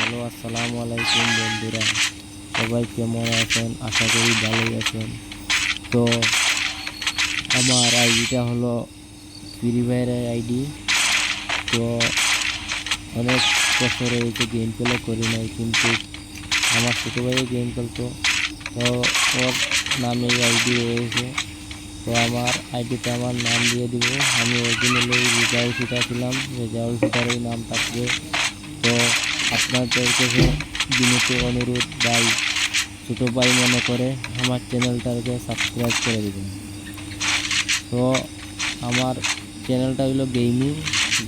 Hello, আসসালামু আলাইকুম বন্ধুরা। সবাই কেমন আছেন? আশা করি ভালোই আছেন। তো আমার আইডিটা হলো ফ্রি ফায়ারের আইডি। তো অনেক বছর হয়েছে গেম প্লে করি নাই, কিন্তু আমার ছোটো ভাইও গেম খেলতো, তো ওর নামে এই আইডি রয়েছে। তো আমার আইডিতে আমার নাম দিয়ে দিব। আমি অরিজিনালি রেজাউল শিটা ছিলাম, রেজাউল শিটারই নাম থাকবে। তো আপনাদের কাছে বিনীত অনুরোধ, ভাই ছোটো ভাই মনে করে আমার চ্যানেলটাকে সাবস্ক্রাইব করে দেবেন। তো আমার চ্যানেলটা হলো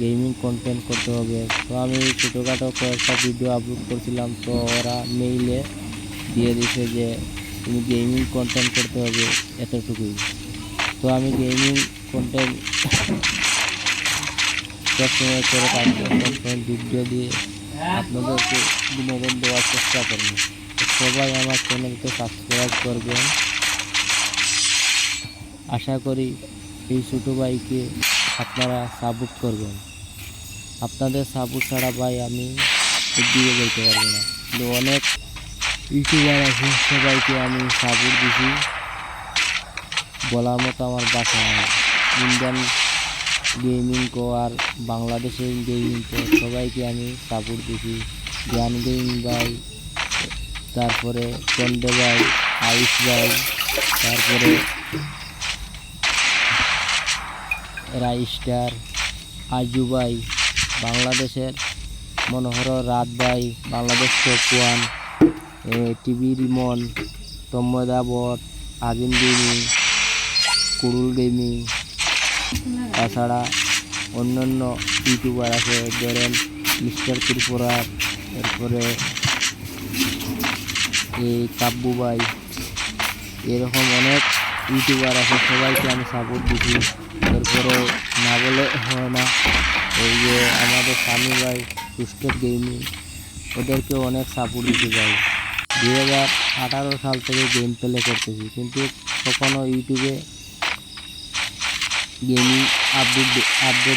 গেমিং কন্টেন্ট করতে হবে। তো আমি ছোটোখাটো কয়েকটা ভিডিও আপলোড করছিলাম, তো ওরা মেইলে দিয়ে দিয়েছে যে তুমি গেমিং কন্টেন্ট করতে হবে, এতটুকুই। তো আমি গেমিং কন্টেন্ট সবসময় করে থাকবো, সবসময় ভিডিও দিয়ে আপনাদেরকে বিনোদন দেওয়ার চেষ্টা করব। সবাই আমার চ্যানেলকে সাবস্ক্রাইব করবেন। আশা করি এই ছোটো ভাইকে আপনারা সাপোর্ট করবেন। আপনাদের সাপোর্ট ছাড়া ভাই আমি এগিয়ে যেতে পারবো না। কিন্তু অনেক ইউটিউবার আছে, সবাইকে আমি সাপোর্ট দিছি, বলার মতো আমার বাসা নাই। ইন্ডিয়ান গেমিং কো আর বাংলাদেশের গেমিং কো সবাইকে আমি সাপোর্ট দিছি। জ্ঞান গেমিং ভাই, তারপরে চন্ডে ভাই, আয়ুষ ভাই, তারপরে রাইস্টার, আজু ভাই, বাংলাদেশের মনোহর রাত ভাই, Bangladesh top one, TV Rimon, Tanmoy bot, Azim gaming, কুরুল গেমিং, তাছাড়া অন্যান্য ইউটিউবার আছে, ধরেন মিস্টার ত্রিপুরা, এরপরে এই কাব্বু ভাই, এরকম অনেক ইউটিউবার আছে, সবাইকে আমি সাপোর্ট দিচ্ছি। এরপরে না বলে হয় না, এই যে আমাদের স্বামী ভাই টুস্টেড গেমিং, ওদেরকেও অনেক সাপোর্ট দিতে চাই। 2018 সাল থেকে গেম প্লে করতেছি, কিন্তু কখনো ইউটিউবে গেমিং আপডেট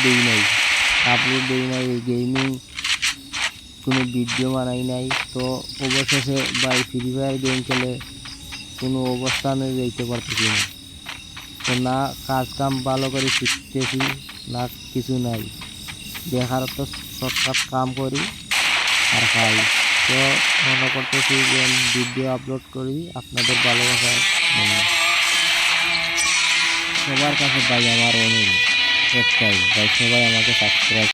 দিই নাই, এই গেমিং কোনো ভিডিও বানাই নাই। তো অবশেষে ভাই ফ্রি ফায়ার গেম খেলে কোনো অবস্থানে যেতে পারতেছি না। তো না কাজ কাম ভালো করে শিখতেছি, না কিছু নাই, দেখার তো শর্টকাট কাম করি আর খাই। তো মনে করতেছি যে ভিডিও আপলোড করি আপনাদের ভালোবাসার জন্য। সবার কাছে ভাই আমার অনুরোধ একটাই, ভাই সবাই আমাকে সাবস্ক্রাইব